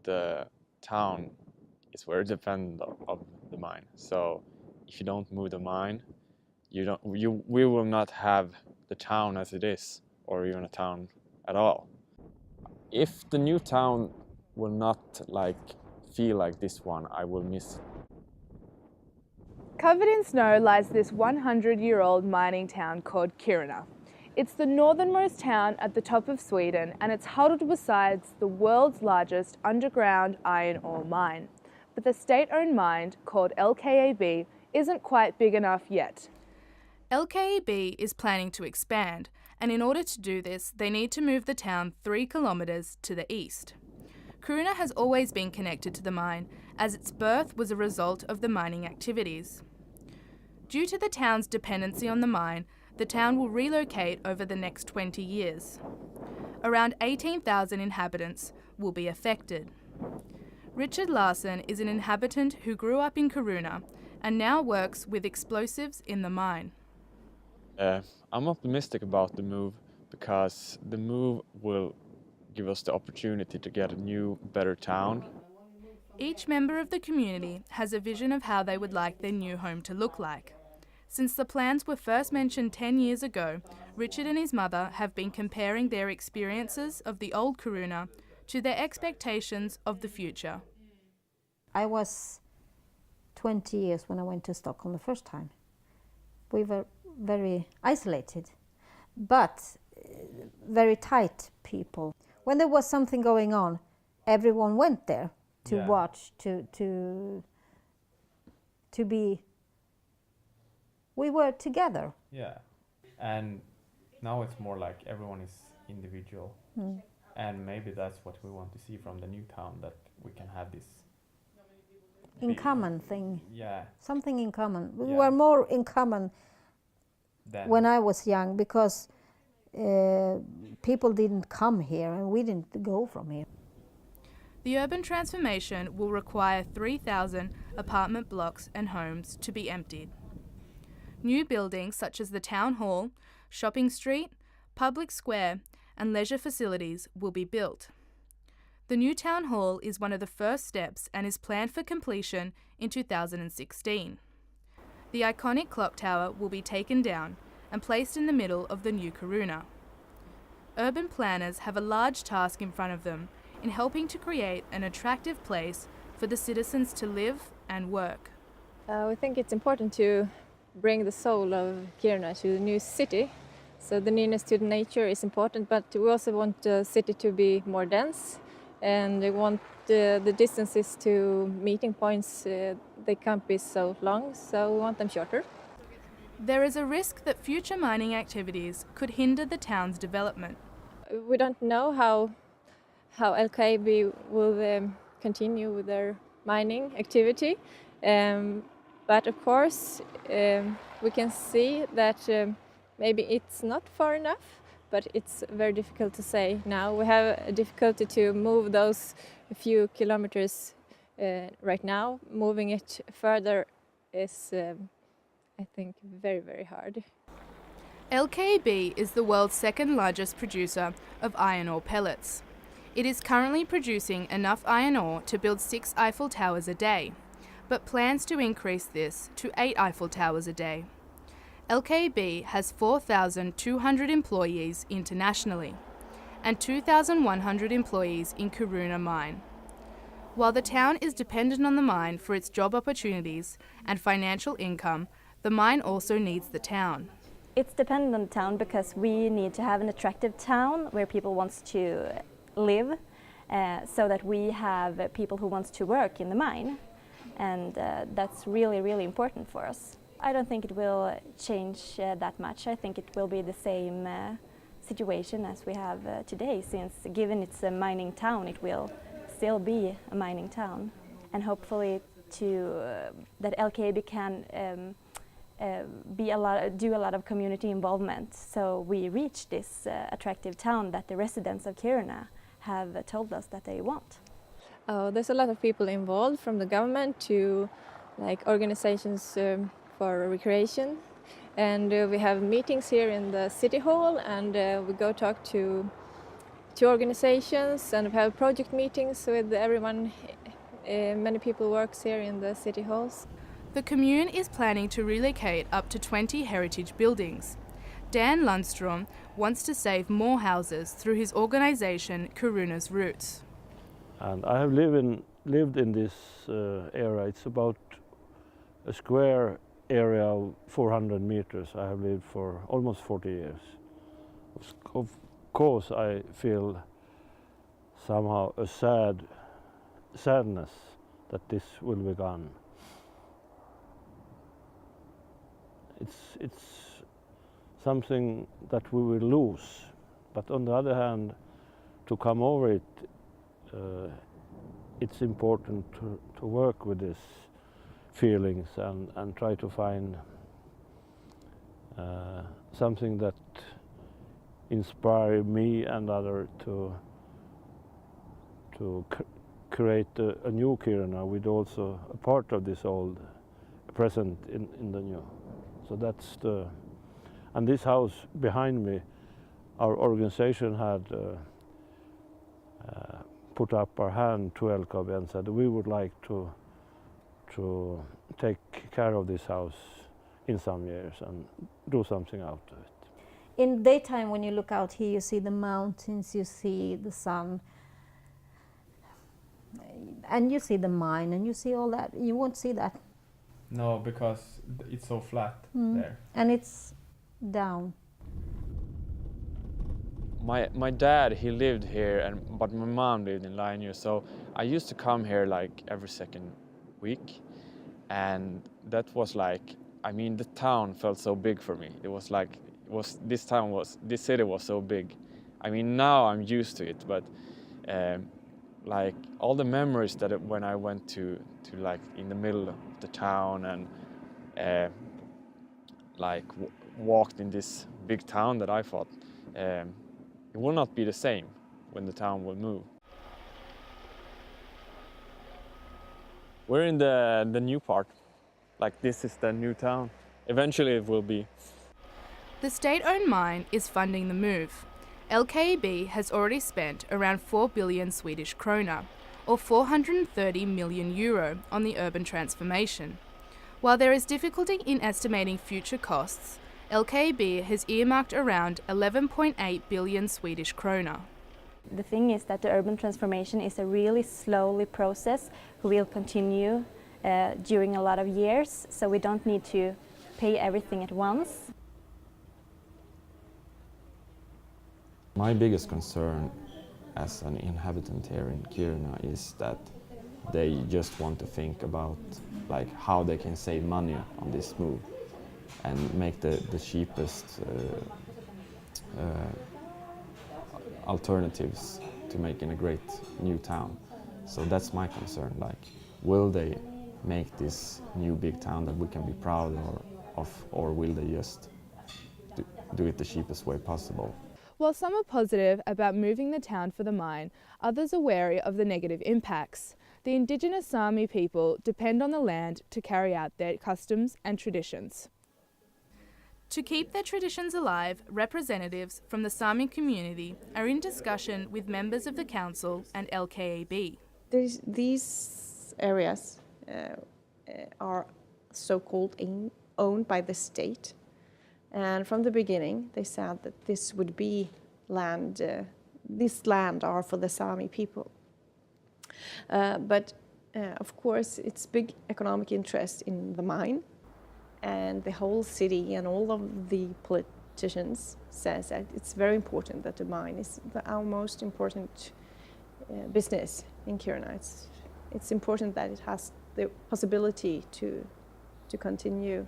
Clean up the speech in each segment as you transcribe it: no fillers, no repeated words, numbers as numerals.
the town is very dependent of the mine. So if you don't move the mine, we will not have the town as it is, or even a town at all. If the new town will not feel like this one, I will miss it. Covered in snow lies this 100-year-old mining town called Kiruna. It's the northernmost town at the top of Sweden, and it's huddled beside the world's largest underground iron ore mine. But the state-owned mine, called LKAB, isn't quite big enough yet. LKAB is planning to expand, and in order to do this, they need to move the town 3 kilometres to the east. Kiruna has always been connected to the mine, as its birth was a result of the mining activities. Due to the town's dependency on the mine, the town will relocate over the next 20 years. Around 18,000 inhabitants will be affected. Richard Larsen is an inhabitant who grew up in Kiruna and now works with explosives in the mine. I'm optimistic about the move because the move will give us the opportunity to get a new, better town. Each member of the community has a vision of how they would like their new home to look like. Since the plans were first mentioned 10 years ago, Richard and his mother have been comparing their experiences of the old Kiruna to their expectations of the future. I was 20 years when I went to Stockholm the first time. We were very isolated, but very tight people. When there was something going on, everyone went there to watch, to be. We were together. Yeah, and now it's more like everyone is individual, and maybe that's what we want to see from the new town, that we can have this in common thing. Yeah. Something in common. We were more in common when I was young, because people didn't come here and we didn't go from here. The urban transformation will require 3,000 apartment blocks and homes to be emptied. New buildings such as the town hall, shopping street, public square and leisure facilities will be built. The new town hall is one of the first steps and is planned for completion in 2016. The iconic clock tower will be taken down and placed in the middle of the new Kiruna. Urban planners have a large task in front of them in helping to create an attractive place for the citizens to live and work. We think it's important to bring the soul of Kiruna to the new city. So the nearness to the nature is important, but we also want the city to be more dense, and we want the distances to meeting points, they can't be so long, so we want them shorter. There is a risk that future mining activities could hinder the town's development. We don't know how LKAB will continue with their mining activity, but of course we can see that maybe it's not far enough, but it's very difficult to say now. We have a difficulty to move those few kilometers right now. Moving it further is, I think, very, very hard. LKAB is the world's second largest producer of iron ore pellets. It is currently producing enough iron ore to build 6 Eiffel Towers a day, but plans to increase this to 8 Eiffel Towers a day. LKAB has 4,200 employees internationally and 2,100 employees in Kiruna mine. While the town is dependent on the mine for its job opportunities and financial income, the mine also needs the town. It's dependent on the town because we need to have an attractive town where people want to live, so that we have people who want to work in the mine, and that's really, really important for us. I don't think it will change that much. I think it will be the same situation as we have today, since given it's a mining town, it will still be a mining town, and hopefully that LKAB can do a lot of community involvement, so we reach this attractive town that the residents of Kiruna have told us that they want. There's a lot of people involved, from the government to organizations for recreation, and we have meetings here in the city hall, and we go talk to to organizations and have project meetings with everyone. Many people works here in the city halls. The commune is planning to relocate up to 20 heritage buildings. Dan Lundstrom wants to save more houses through his organisation Kiruna's Roots. And I have lived in this area. It's about a square area of 400 meters. I have lived for almost 40 years. Of course, I feel somehow a sadness that this will be gone. It's something that we will lose, but on the other hand, to come over it, it's important to work with these feelings and try to find something that inspire me and others to create a new Kiruna with also a part of this old present in the new. So that's and this house behind me, our organization had put up our hand to LKAB and said we would like to take care of this house in some years and do something out of it. In daytime, when you look out here, you see the mountains, you see the sun, and you see the mine, and you see all that. You won't see that. No, because it's so flat there. And it's down. My dad, he lived here, but my mom lived in Lainio, so I used to come here like every second week, and that was like, I mean, the town felt so big for me. It was like, this city was so big. I mean, now I'm used to it, but like all the memories that when I went to like in the middle of the town and like walked in this big town that I thought, it will not be the same when the town will move. We're in the new part. Like this is the new town. Eventually it will be. The state-owned mine is funding the move. LKAB has already spent around 4 billion Swedish krona, or 430 million euro, on the urban transformation. While there is difficulty in estimating future costs, LKAB has earmarked around 11.8 billion Swedish krona. The thing is that the urban transformation is a really slowly process who will continue during a lot of years, so we don't need to pay everything at once. My biggest concern as an inhabitant here in Kiruna is that they just want to think about like how they can save money on this move and make the cheapest alternatives to making a great new town. So that's my concern, like will they make this new big town that we can be proud of, or will they just do it the cheapest way possible? While some are positive about moving the town for the mine, others are wary of the negative impacts. The indigenous Sami people depend on the land to carry out their customs and traditions. To keep their traditions alive, representatives from the Sami community are in discussion with members of the council and LKAB. These areas are so-called owned by the state. And from the beginning, they said that this would be land, this land are for the Sami people. But of course, it's big economic interest in the mine, and the whole city and all of the politicians says that it's very important that the mine is our most important business in Kiruna. It's important that it has the possibility to continue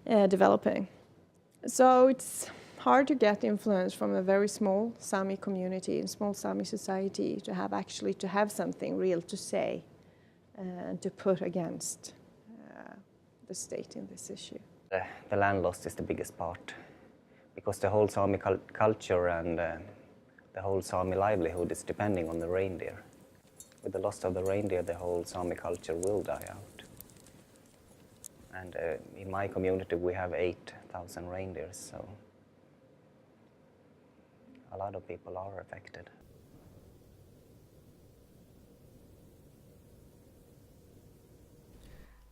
developing. So it's hard to get influence from a very small Sami community and small Sami society to have something real to say and to put against the state in this issue. The land loss is the biggest part, because the whole Sami culture and the whole Sami livelihood is depending on the reindeer. With the loss of the reindeer, the whole Sami culture will die out. And in my community, we have 8,000 reindeers, so a lot of people are affected.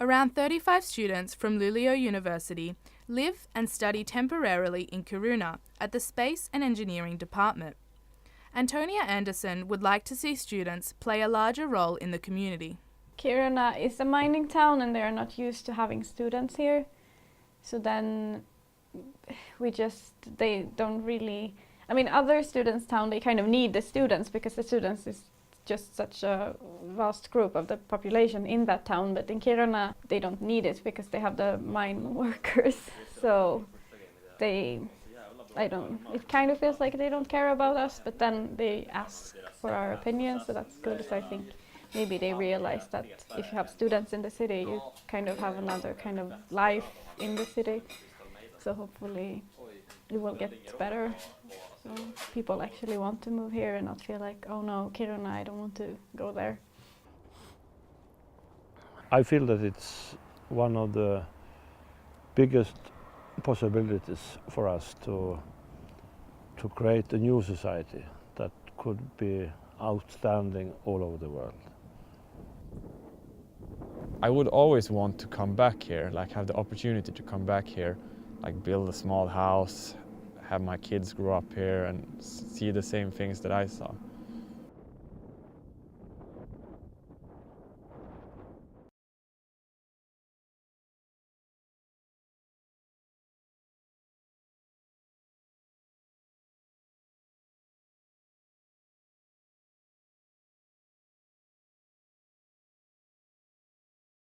Around 35 students from Luleå University live and study temporarily in Kiruna at the Space and Engineering Department. Antonia Anderson would like to see students play a larger role in the community. Kiruna is a mining town and they're not used to having students here. So then they don't really, I mean, other students' town, they kind of need the students because the students is just such a vast group of the population in that town. But in Kiruna, they don't need it because they have the mine workers. So it kind of feels like they don't care about us, but then they ask for our opinion, so that's good. So I think maybe they realize that if you have students in the city, you kind of have another kind of life in the city. So hopefully it will get better. So people actually want to move here and not feel like, oh no, Kiruna, I don't want to go there. I feel that it's one of the biggest possibilities for us to create a new society that could be outstanding all over the world. I would always want to come back here, like have the opportunity to come back here, like build a small house, have my kids grow up here and see the same things that I saw.